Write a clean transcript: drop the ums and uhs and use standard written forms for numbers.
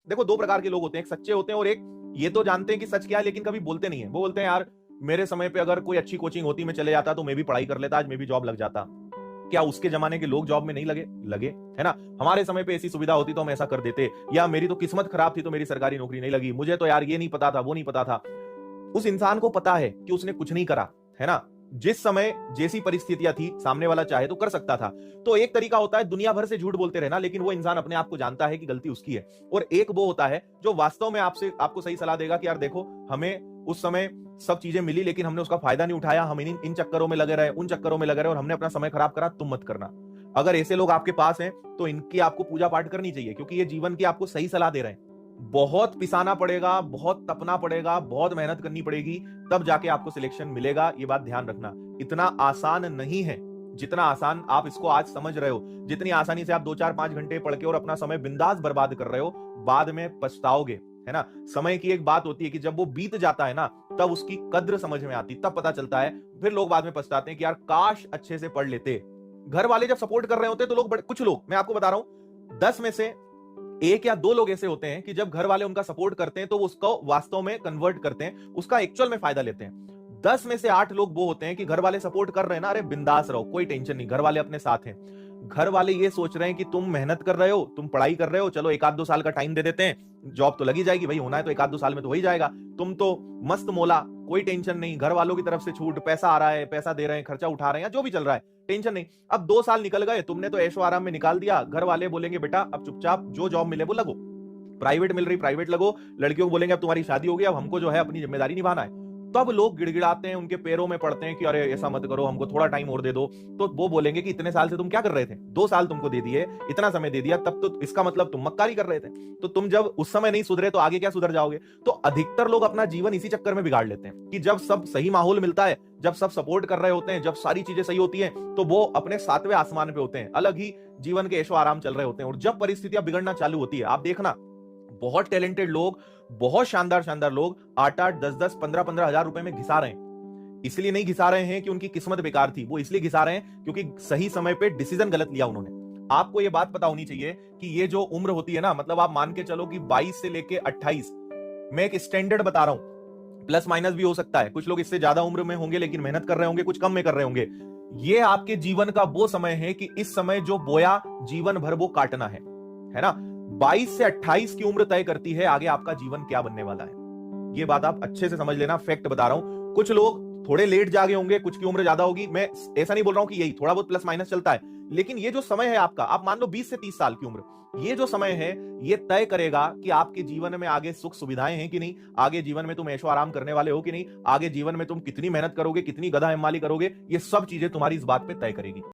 देखो, दो प्रकार के लोग होते हैं, एक सच्चे होते हैं और एक ये तो जानते हैं कि सच क्या है लेकिन कभी बोलते नहीं है। वो बोलते हैं यार मेरे समय पे अगर कोई अच्छी कोचिंग होती, मैं चले जाता तो मैं भी पढ़ाई कर लेता, आज मैं भी जॉब लग जाता। क्या उसके जमाने के लोग जॉब में नहीं लगे? लगे, है ना। हमारे समय पे ऐसी सुविधा होती तो हम ऐसा कर देते, या मेरी तो किस्मत खराब थी तो मेरी सरकारी नौकरी नहीं लगी, मुझे तो यार ये नहीं पता था, वो नहीं पता था। उस इंसान को पता है कि उसने कुछ नहीं करा, है ना। जिस समय जैसी परिस्थितियां थी, सामने वाला चाहे तो कर सकता था। तो एक तरीका होता है दुनिया भर से झूठ बोलते रहना, लेकिन वो इंसान अपने आप को जानता है कि गलती उसकी है। और एक वो होता है जो वास्तव में आपको सही सलाह देगा कि यार देखो, हमें उस समय सब चीजें मिली लेकिन हमने उसका फायदा नहीं उठाया, हम इन चक्करों में लगे रहे, उन चक्करों में लगे रहे और हमने अपना समय खराब करा, तुम मत करना। अगर ऐसे लोग आपके पास हैं तो इनकी आपको पूजा पाठ करनी चाहिए, क्योंकि ये जीवन की आपको सही सलाह दे रहे हैं। बहुत पिसाना पड़ेगा, बहुत तपना पड़ेगा, बहुत मेहनत करनी पड़ेगी, तब जाके आपको सिलेक्शन मिलेगा। ये बात ध्यान रखना, इतना आसान नहीं है जितना आसान आप इसको आज समझ रहे हो। जितनी आसानी से आप 2-4-5 घंटे पढ़ के और अपना समय बिंदास बर्बाद कर रहे हो, बाद में पछताओगे, है ना। समय की एक बात होती है कि जब वो बीत जाता है ना, तब उसकी कद्र समझ में आती, तब पता चलता है। फिर लोग बाद में पछताते हैं कि यार काश अच्छे से पढ़ लेते। घर वाले जब सपोर्ट कर रहे होते तो कुछ लोग, मैं आपको बता रहा हूं, 10 में से 1 या 2 लोग ऐसे होते हैं कि जब घर वाले उनका सपोर्ट करते हैं तो वो उसको वास्तव में कन्वर्ट करते हैं, उसका एक्चुअल में फायदा लेते हैं। 10 में से 8 लोग वो होते हैं कि घर वाले सपोर्ट कर रहे हैं ना, अरे बिंदास रहो, कोई टेंशन नहीं, घर वाले अपने साथ हैं। घर वाले ये सोच रहे हैं कि तुम मेहनत कर रहे हो, तुम पढ़ाई कर रहे हो, चलो 1-2 साल का टाइम दे देते हैं, जॉब तो लगी जाएगी भाई, होना है तो 1-2 साल में तो हो ही जाएगा। तुम तो मस्त मौला, कोई टेंशन नहीं, घर वालों की तरफ से छूट, पैसा आ रहा है, पैसा दे रहे हैं, खर्चा उठा रहे हैं, या जो भी चल रहा है, टेंशन नहीं। अब 2 साल निकल गए, तुमने तो ऐशो आराम में निकाल दिया। घर वाले बोलेंगे बेटा अब चुपचाप जो जॉब मिले वो लगो, प्राइवेट मिल रही प्राइवेट लगो। लड़कियों को बोलेंगे अब तुम्हारी शादी हो गई, अब हमको जो है अपनी जिम्मेदारी निभाना है। तब लोग गिड़गिड़ाते हैं, उनके पैरों में पड़ते हैं कि अरे ऐसा मत करो, हमको थोड़ा टाइम और दे दो। तो वो बोलेंगे कि इतने साल से तुम क्या कर रहे थे, 2 साल तुमको दे दिए, इतना समय दे दिया, तब तो इसका मतलब तुम मक्कारी कर रहे थे। तो तुम जब उस समय नहीं सुधरे तो आगे क्या सुधर जाओगे। तो अधिकतर लोग अपना जीवन इसी चक्कर में बिगाड़ लेते हैं कि जब सब सही माहौल मिलता है, जब सब सपोर्ट कर रहे होते हैं, जब सारी चीजें सही होती हैं, तो वो अपने 7वें आसमान पे होते हैं, अलग ही जीवन के ऐशो आराम चल रहे होते हैं। और जब परिस्थितियां बिगड़ना चालू होती है, आप देखना बहुत टैलेंटेड लोग, बहुत शानदार शानदार लोग 8-8, 10-10, 15-15 हजार रुपए में घिसा रहे हैं। इसलिए नहीं घिसा रहे हैं कि उनकी किस्मत बेकार थी, वो इसलिए घिसा रहे हैं क्योंकि सही समय पे डिसीजन गलत लिया उन्होंने। आपको ये बात पता होनी चाहिए कि ये जो उम्र होती है ना, मतलब आप मान के चलो कि 22 से लेके 28, मैं एक स्टैंडर्ड बता रहा हूं, प्लस माइनस भी हो सकता है, कुछ लोग इससे ज्यादा उम्र में होंगे लेकिन मेहनत कर रहे होंगे, कुछ कम में कर रहे होंगे। ये आपके जीवन का वो समय है कि इस समय जो बोया जीवन भर वो काटना है ना। 22 से 28 की उम्र तय करती है आगे आपका जीवन क्या बनने वाला है। ये बात आप अच्छे से समझ लेना, फैक्ट बता रहा हूं। कुछ लोग थोड़े लेट जागे होंगे, कुछ की उम्र ज्यादा होगी, मैं ऐसा नहीं बोल रहा हूं कि यही थोड़ा बहुत प्लस माइनस चलता है, लेकिन ये जो समय है आपका, आप मान लो 20 से 30 साल की उम्र, ये जो समय है ये तय करेगा कि आपके जीवन में आगे सुख सुविधाएं हैं कि नहीं, आगे जीवन में तुम ऐशो आराम करने वाले हो कि नहीं, आगे जीवन में तुम कितनी मेहनत करोगे, कितनी गधा हिमाली करोगे, ये सब चीजें तुम्हारी इस बात पे तय करेगी।